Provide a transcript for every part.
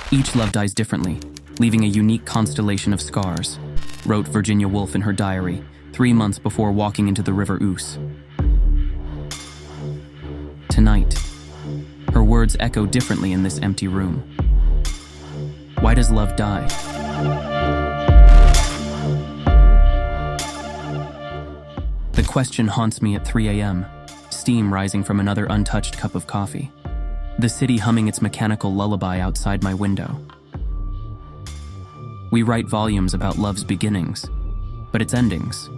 Each love dies differently, leaving a unique constellation of scars, wrote Virginia Woolf in her diary 3 months before walking into the river Ouse. Tonight, her words echo differently in this empty room. Why does love die? The question haunts me at 3 a.m., steam rising from another untouched cup of coffee. The city humming its mechanical lullaby outside my window. We write volumes about love's beginnings, but its endings,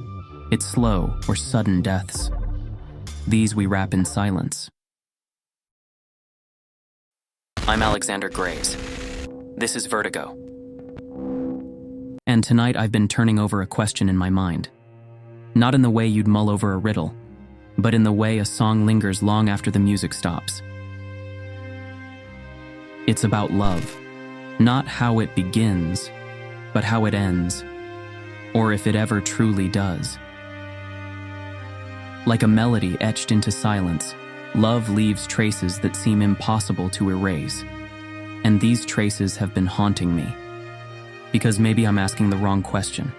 its slow or sudden deaths, these we wrap in silence. I'm Alexander Graves. This is Vertigo. And tonight I've been turning over a question in my mind. Not in the way you'd mull over a riddle, but in the way a song lingers long after the music stops. It's about love, not how it begins, but how it ends, or if it ever truly does. Like a melody etched into silence, love leaves traces that seem impossible to erase. And these traces have been haunting me, because maybe I'm asking the wrong question.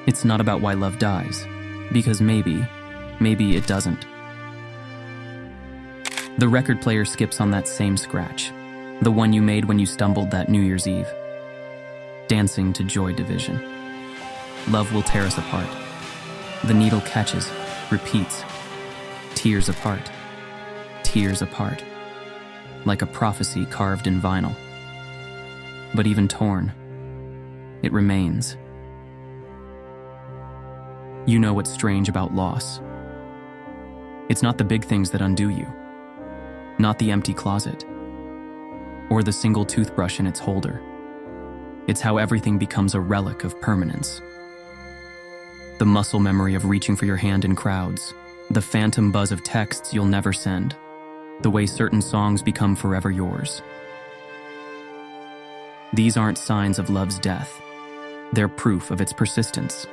It's not about why love dies, because maybe it doesn't. The record player skips on that same scratch, the one you made when you stumbled that New Year's Eve. Dancing to Joy Division. Love will tear us apart. The needle catches, repeats. Tears apart. Tears apart. Like a prophecy carved in vinyl. But even torn, it remains. You know what's strange about loss. It's not the big things that undo you. Not the empty closet. Or the single toothbrush in its holder. It's how everything becomes a relic of permanence. The muscle memory of reaching for your hand in crowds. The phantom buzz of texts you'll never send. The way certain songs become forever yours. These aren't signs of love's death. They're proof of its persistence.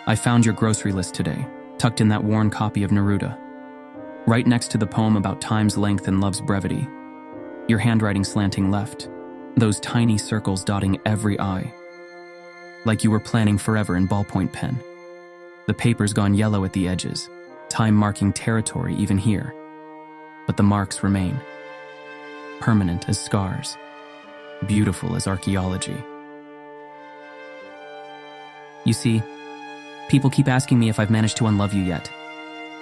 I found your grocery list today, tucked in that worn copy of Neruda. Right next to the poem about time's length and love's brevity. Your handwriting slanting left, those tiny circles dotting every I. Like you were planning forever in ballpoint pen. The paper's gone yellow at the edges, time marking territory even here. But the marks remain. Permanent as scars. Beautiful as archaeology. You see, people keep asking me if I've managed to unlove you yet.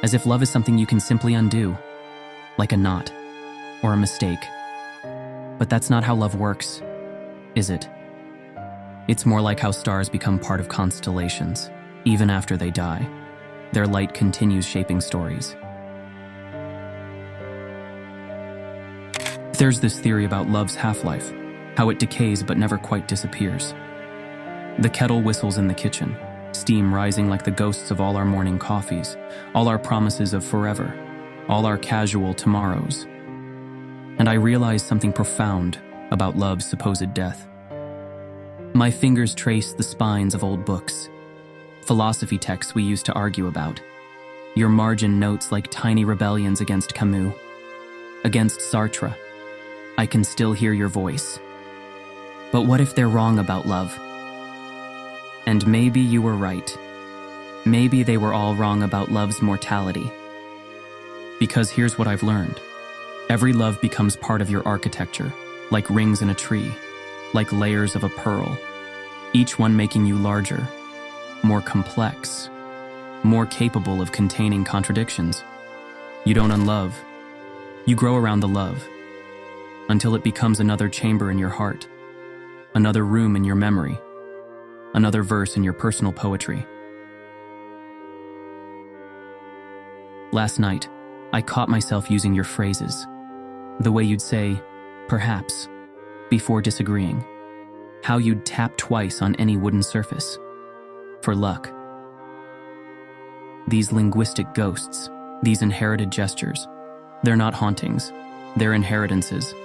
As if love is something you can simply undo. Like a knot. Or a mistake. But that's not how love works, is it? It's more like how stars become part of constellations. Even after they die, their light continues shaping stories. There's this theory about love's half-life, how it decays but never quite disappears. The kettle whistles in the kitchen, steam rising like the ghosts of all our morning coffees, all our promises of forever, all our casual tomorrows. And I realized something profound about love's supposed death. My fingers trace the spines of old books, philosophy texts we used to argue about, your margin notes like tiny rebellions against Camus, against Sartre. I can still hear your voice. But what if they're wrong about love? And maybe you were right. Maybe they were all wrong about love's mortality. Because here's what I've learned. Every love becomes part of your architecture, like rings in a tree, like layers of a pearl, each one making you larger, more complex, more capable of containing contradictions. You don't unlove. You grow around the love, until it becomes another chamber in your heart, another room in your memory, another verse in your personal poetry. Last night, I caught myself using your phrases, the way you'd say, perhaps, before disagreeing, how you'd tap twice on any wooden surface, for luck. These linguistic ghosts, these inherited gestures, they're not hauntings, they're inheritances.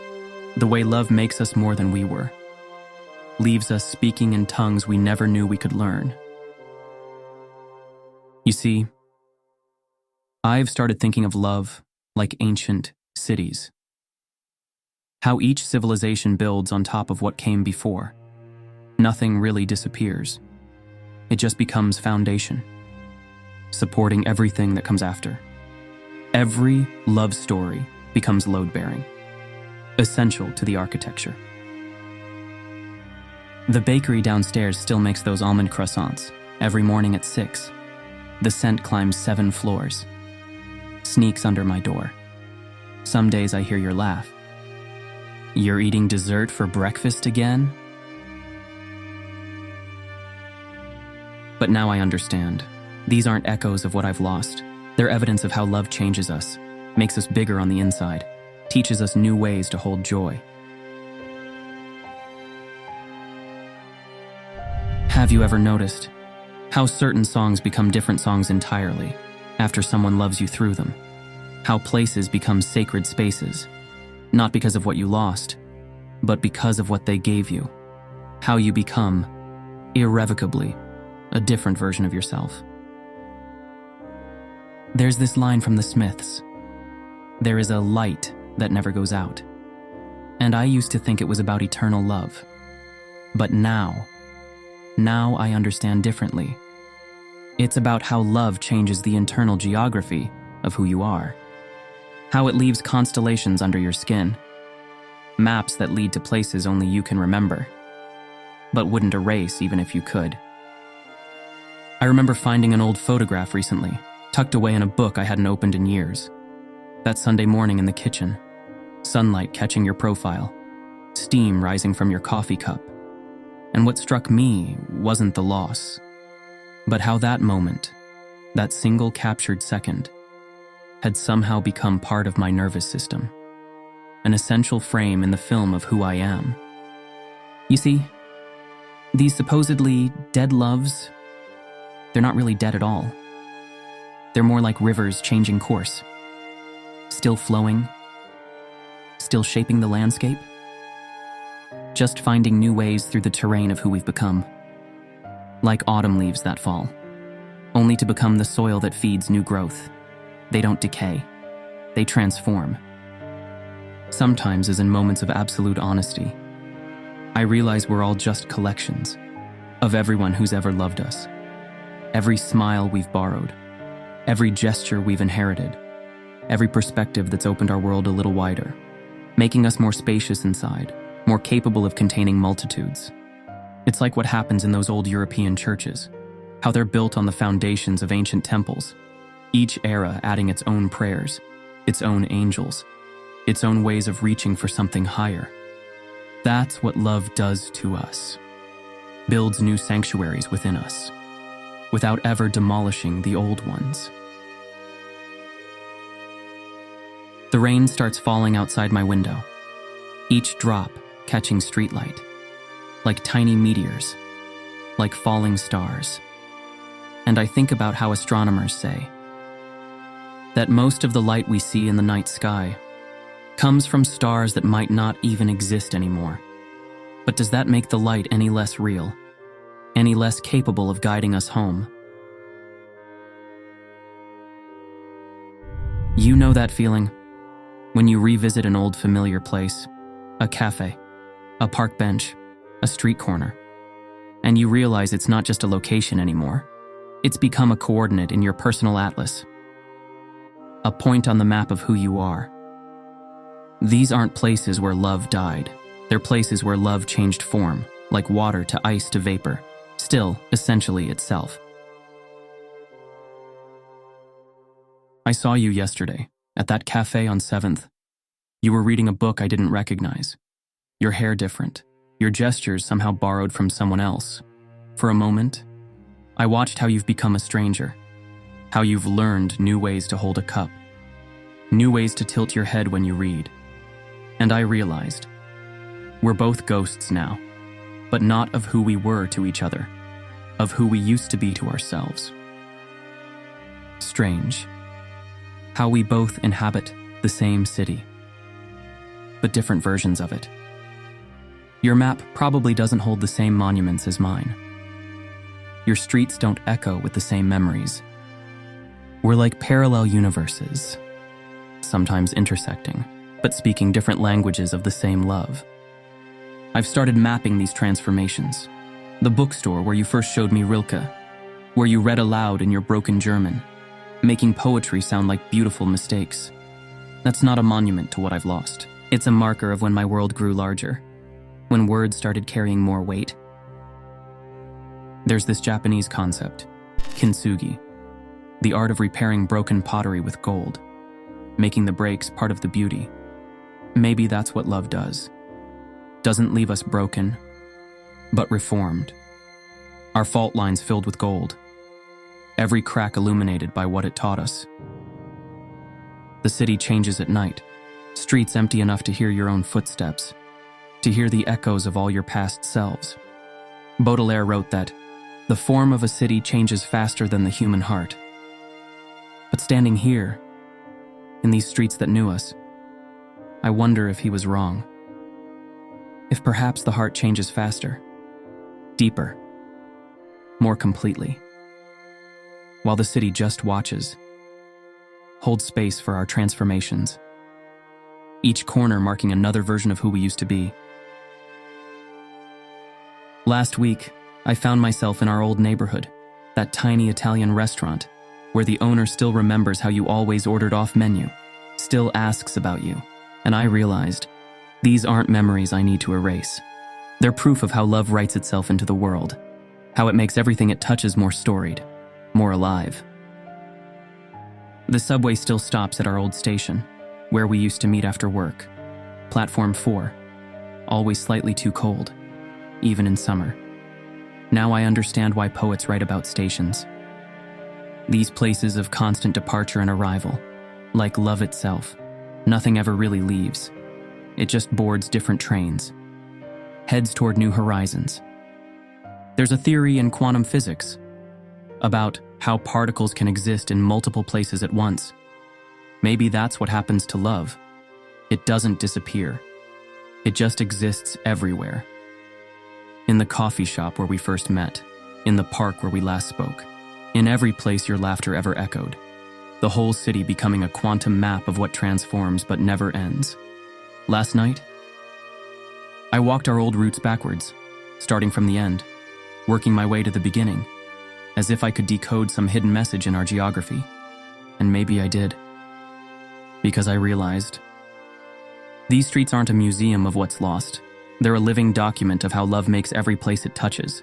The way love makes us more than we were, leaves us speaking in tongues we never knew we could learn. You see, I've started thinking of love like ancient cities. How each civilization builds on top of what came before. Nothing really disappears. It just becomes foundation, supporting everything that comes after. Every love story becomes load-bearing, essential to the architecture. The bakery downstairs still makes those almond croissants every morning at 6. The scent climbs 7 floors, sneaks under my door. Some days I hear your laugh. You're eating dessert for breakfast again? But now I understand. These aren't echoes of what I've lost. They're evidence of how love changes us, makes us bigger on the inside, teaches us new ways to hold joy. Have you ever noticed how certain songs become different songs entirely after someone loves you through them? How places become sacred spaces, not because of what you lost, but because of what they gave you. How you become, irrevocably, a different version of yourself. There's this line from the Smiths. There is a light that never goes out. And I used to think it was about eternal love. But now I understand differently. It's about how love changes the internal geography of who you are. How it leaves constellations under your skin. Maps that lead to places only you can remember, but wouldn't erase even if you could. I remember finding an old photograph recently, tucked away in a book I hadn't opened in years. That Sunday morning in the kitchen, sunlight catching your profile, steam rising from your coffee cup. And what struck me wasn't the loss, but how that moment, that single captured second, had somehow become part of my nervous system, an essential frame in the film of who I am. You see, these supposedly dead loves, they're not really dead at all. They're more like rivers changing course, still flowing, still shaping the landscape, just finding new ways through the terrain of who we've become. Like autumn leaves that fall, only to become the soil that feeds new growth. They don't decay, they transform. Sometimes, as in moments of absolute honesty, I realize we're all just collections of everyone who's ever loved us. Every smile we've borrowed, every gesture we've inherited, every perspective that's opened our world a little wider, making us more spacious inside, more capable of containing multitudes. It's like what happens in those old European churches, how they're built on the foundations of ancient temples, each era adding its own prayers, its own angels, its own ways of reaching for something higher. That's what love does to us. Builds new sanctuaries within us, without ever demolishing the old ones. The rain starts falling outside my window, each drop catching streetlight, like tiny meteors, like falling stars. And I think about how astronomers say that most of the light we see in the night sky comes from stars that might not even exist anymore. But does that make the light any less real, any less capable of guiding us home? You know that feeling when you revisit an old familiar place, a cafe, a park bench, a street corner, and you realize it's not just a location anymore. It's become a coordinate in your personal atlas, a point on the map of who you are. These aren't places where love died. They're places where love changed form, like water to ice to vapor, still essentially itself. I saw you yesterday at that cafe on 7th. You were reading a book I didn't recognize. Your hair different, your gestures somehow borrowed from someone else. For a moment, I watched how you've become a stranger, how you've learned new ways to hold a cup, new ways to tilt your head when you read. And I realized, we're both ghosts now, but not of who we were to each other, of who we used to be to ourselves. Strange, how we both inhabit the same city, but different versions of it. Your map probably doesn't hold the same monuments as mine. Your streets don't echo with the same memories. We're like parallel universes, sometimes intersecting, but speaking different languages of the same love. I've started mapping these transformations. The bookstore where you first showed me Rilke, where you read aloud in your broken German, making poetry sound like beautiful mistakes. That's not a monument to what I've lost. It's a marker of when my world grew larger, when words started carrying more weight. There's this Japanese concept, kintsugi, the art of repairing broken pottery with gold, making the breaks part of the beauty. Maybe that's what love does. Doesn't leave us broken, but reformed. Our fault lines filled with gold, every crack illuminated by what it taught us. The city changes at night, streets empty enough to hear your own footsteps, to hear the echoes of all your past selves. Baudelaire wrote that, "The form of a city changes faster than the human heart." But standing here, in these streets that knew us, I wonder if he was wrong. If perhaps the heart changes faster, deeper, more completely, while the city just watches, holds space for our transformations, each corner marking another version of who we used to be. Last week, I found myself in our old neighborhood, that tiny Italian restaurant, where the owner still remembers how you always ordered off menu, still asks about you, and I realized, these aren't memories I need to erase. They're proof of how love writes itself into the world, how it makes everything it touches more storied, more alive. The subway still stops at our old station, where we used to meet after work. Platform 4, always slightly too cold, even in summer. Now I understand why poets write about stations. These places of constant departure and arrival, like love itself, nothing ever really leaves. It just boards different trains, heads toward new horizons. There's a theory in quantum physics about how particles can exist in multiple places at once. Maybe that's what happens to love. It doesn't disappear. It just exists everywhere. In the coffee shop where we first met, in the park where we last spoke, in every place your laughter ever echoed, the whole city becoming a quantum map of what transforms but never ends. Last night, I walked our old routes backwards, starting from the end, working my way to the beginning, as if I could decode some hidden message in our geography. And maybe I did. Because I realized, these streets aren't a museum of what's lost. They're a living document of how love makes every place it touches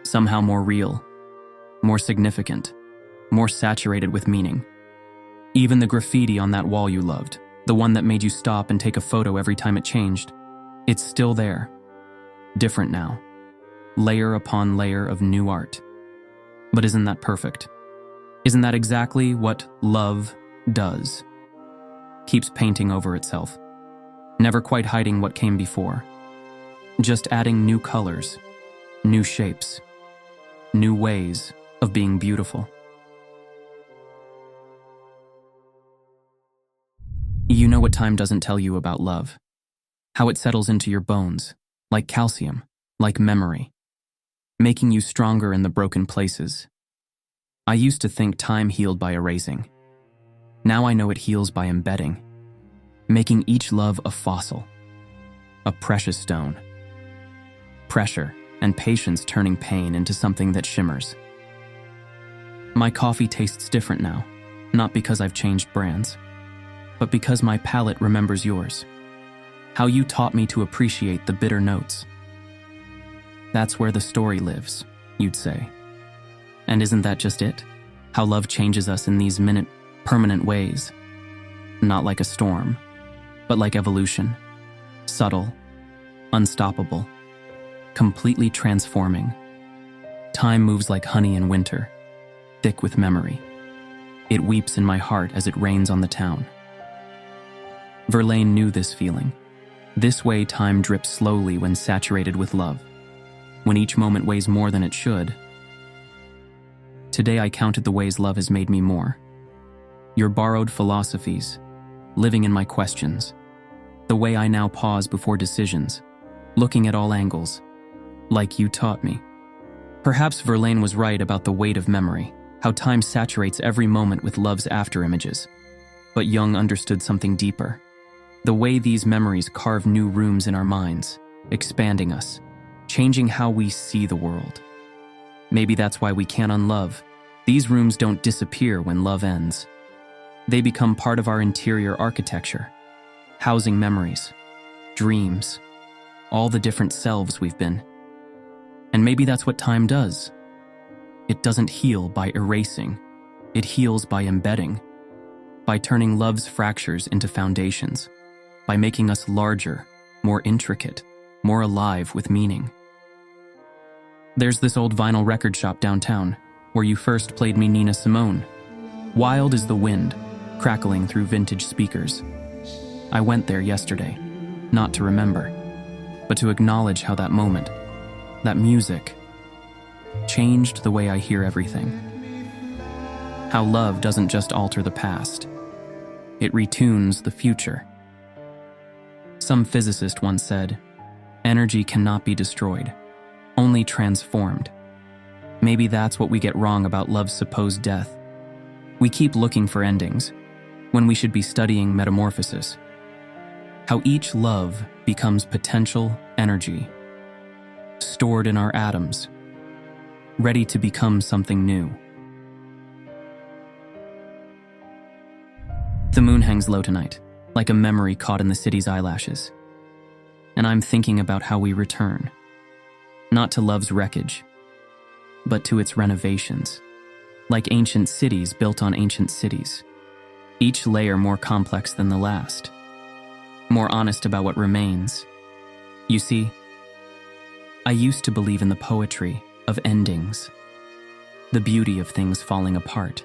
somehow more real, more significant, more saturated with meaning. Even the graffiti on that wall you loved, the one that made you stop and take a photo every time it changed, it's still there. Different now. Layer upon layer of new art. But isn't that perfect? Isn't that exactly what love does? Keeps painting over itself, never quite hiding what came before. Just adding new colors, new shapes, new ways of being beautiful. You know what time doesn't tell you about love. How it settles into your bones, like calcium, like memory, making you stronger in the broken places. I used to think time healed by erasing. Now I know it heals by embedding, making each love a fossil, a precious stone. Pressure and patience turning pain into something that shimmers. My coffee tastes different now, not because I've changed brands, but because my palate remembers yours. How you taught me to appreciate the bitter notes. That's where the story lives, you'd say. And isn't that just it? How love changes us in these permanent ways. Not like a storm, but like evolution. Subtle, unstoppable, completely transforming. Time moves like honey in winter, thick with memory. It weeps in my heart as it rains on the town. Verlaine knew this feeling. This way time drips slowly when saturated with love, when each moment weighs more than it should. Today I counted the ways love has made me more. Your borrowed philosophies, living in my questions, the way I now pause before decisions, looking at all angles, like you taught me. Perhaps Verlaine was right about the weight of memory. how time saturates every moment with love's afterimages. But Jung understood something deeper. The way these memories carve new rooms in our minds, expanding us, changing how we see the world. Maybe that's why we can't unlove. These rooms don't disappear when love ends. They become part of our interior architecture, housing memories, dreams, all the different selves we've been. And maybe that's what time does. It doesn't heal by erasing. It heals by embedding, by turning love's fractures into foundations, by making us larger, more intricate, more alive with meaning. There's this old vinyl record shop downtown where you first played me Nina Simone. Wild as the wind, crackling through vintage speakers. I went there yesterday, not to remember, but to acknowledge how that moment, that music, changed the way I hear everything. How love doesn't just alter the past, it retunes the future. Some physicist once said, energy cannot be destroyed, only transformed. Maybe that's what we get wrong about love's supposed death. We keep looking for endings, when we should be studying metamorphosis. How each love becomes potential energy, stored in our atoms, ready to become something new. The moon hangs low tonight, like a memory caught in the city's eyelashes. And I'm thinking about how we return, not to love's wreckage, but to its renovations, like ancient cities built on ancient cities, each layer more complex than the last, more honest about what remains. You see, I used to believe in the poetry of endings, the beauty of things falling apart.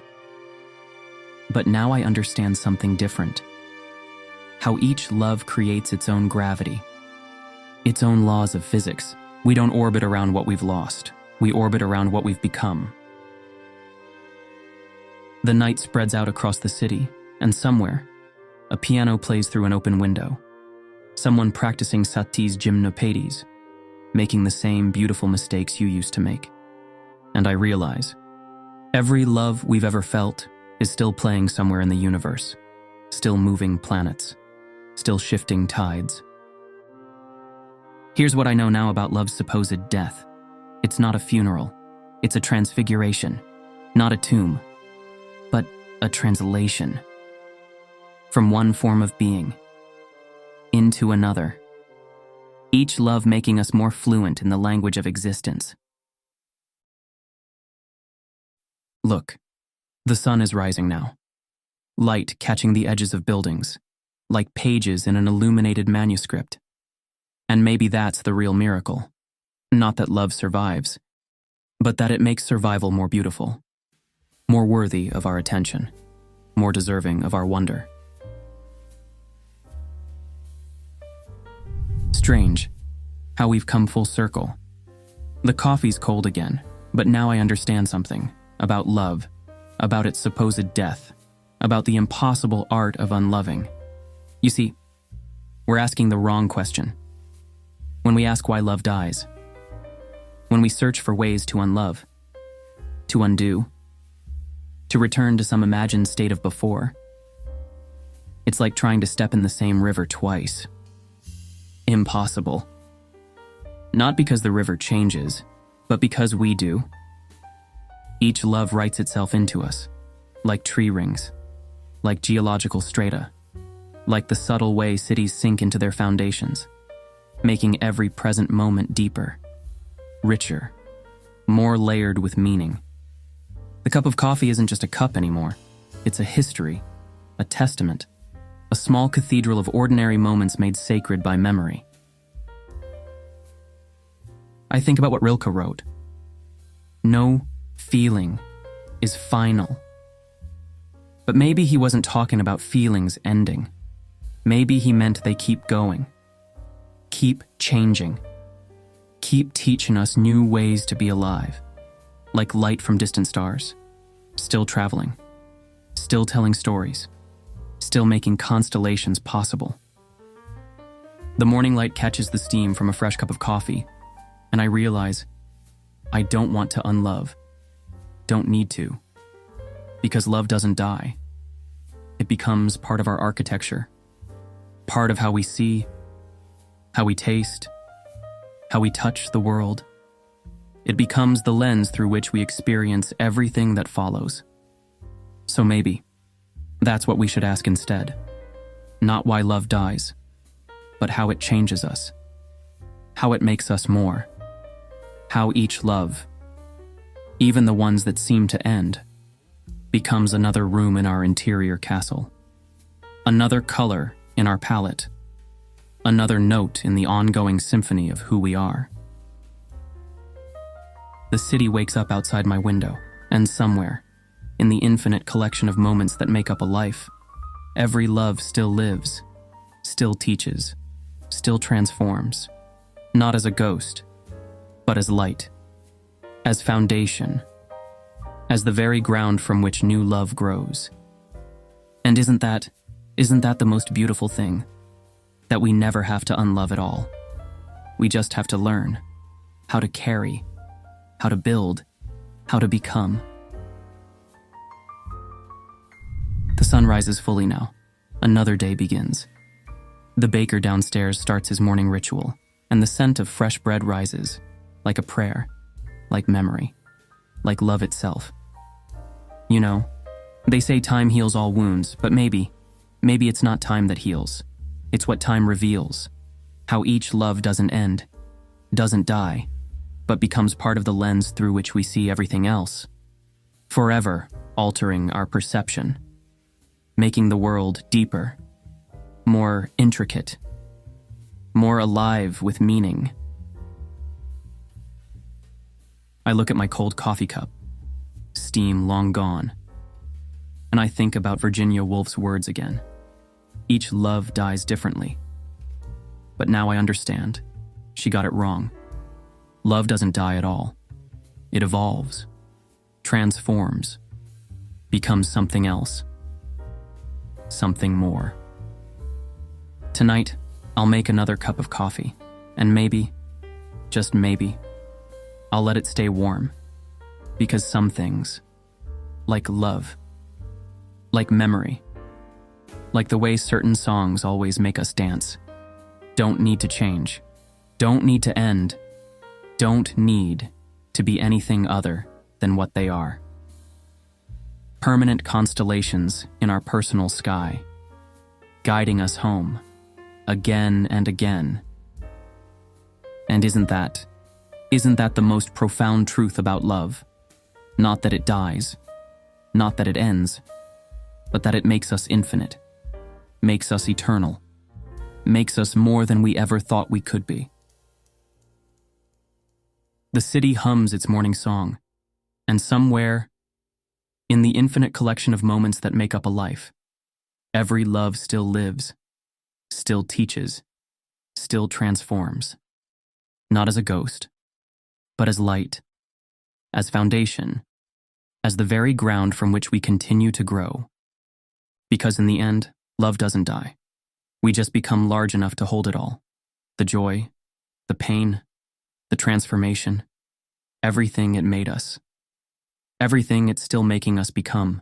But now I understand something different. How each love creates its own gravity, its own laws of physics. We don't orbit around what we've lost. We orbit around what we've become. The night spreads out across the city, and somewhere, a piano plays through an open window. Someone practicing Satie's gymnopédies, making the same beautiful mistakes you used to make. And I realize, every love we've ever felt is still playing somewhere in the universe, still moving planets, still shifting tides. Here's what I know now about love's supposed death. It's not a funeral. It's a transfiguration. Not a tomb, but a translation. From one form of being into another. Each love making us more fluent in the language of existence. Look, the sun is rising now. Light catching the edges of buildings, like pages in an illuminated manuscript. And maybe that's the real miracle. Not that love survives, but that it makes survival more beautiful, more worthy of our attention, more deserving of our wonder. Strange, how we've come full circle. The coffee's cold again, but now I understand something about love, about its supposed death, about the impossible art of unloving. You see, we're asking the wrong question. When we ask why love dies, when we search for ways to unlove, to undo, to return to some imagined state of before, it's like trying to step in the same river twice. Impossible. Not because the river changes, but because we do. Each love writes itself into us, like tree rings, like geological strata, like the subtle way cities sink into their foundations, making every present moment deeper, richer, more layered with meaning. The cup of coffee isn't just a cup anymore. It's a history, a testament, a small cathedral of ordinary moments made sacred by memory. I think about what Rilke wrote. No feeling is final. But maybe he wasn't talking about feelings ending. Maybe he meant they keep going, keep changing, keep teaching us new ways to be alive, like light from distant stars, still traveling, still telling stories, still making constellations possible. The morning light catches the steam from a fresh cup of coffee, and I realize I don't want to unlove, don't need to. Because love doesn't die. It becomes part of our architecture, part of how we see, how we taste, how we touch the world. It becomes the lens through which we experience everything that follows. So maybe that's what we should ask instead. Not why love dies, but how it changes us, how it makes us more, how each love, even the ones that seem to end, becomes another room in our interior castle, another color in our palette, another note in the ongoing symphony of who we are. The city wakes up outside my window, and somewhere, in the infinite collection of moments that make up a life, every love still lives, still teaches, still transforms, not as a ghost, but as light, as foundation, as the very ground from which new love grows. And isn't that the most beautiful thing? That we never have to unlove at all. We just have to learn how to carry, how to build, how to become. The sun rises fully now. Another day begins. The baker downstairs starts his morning ritual, and the scent of fresh bread rises, like a prayer, like memory, like love itself. You know, they say time heals all wounds, but maybe it's not time that heals. It's what time reveals. How each love doesn't end, doesn't die, but becomes part of the lens through which we see everything else, forever altering our perception, making the world deeper, more intricate, more alive with meaning. I look at my cold coffee cup, steam long gone, and I think about Virginia Woolf's words again. Each love dies differently. But now I understand. She got it wrong. Love doesn't die at all. It evolves, transforms, becomes something else, something more. Tonight, I'll make another cup of coffee, and maybe, just maybe, I'll let it stay warm, because some things, like love, like memory, like the way certain songs always make us dance, don't need to change, don't need to end, don't need to be anything other than what they are. Permanent constellations in our personal sky, guiding us home, again and again. And isn't that the most profound truth about love? Not that it dies, not that it ends, but that it makes us infinite, makes us eternal, makes us more than we ever thought we could be. The city hums its morning song, and somewhere, in the infinite collection of moments that make up a life, every love still lives, still teaches, still transforms, not as a ghost, but as light, as foundation, as the very ground from which we continue to grow. Because in the end, love doesn't die. We just become large enough to hold it all. The joy, the pain, the transformation, everything it made us, everything it's still making us become.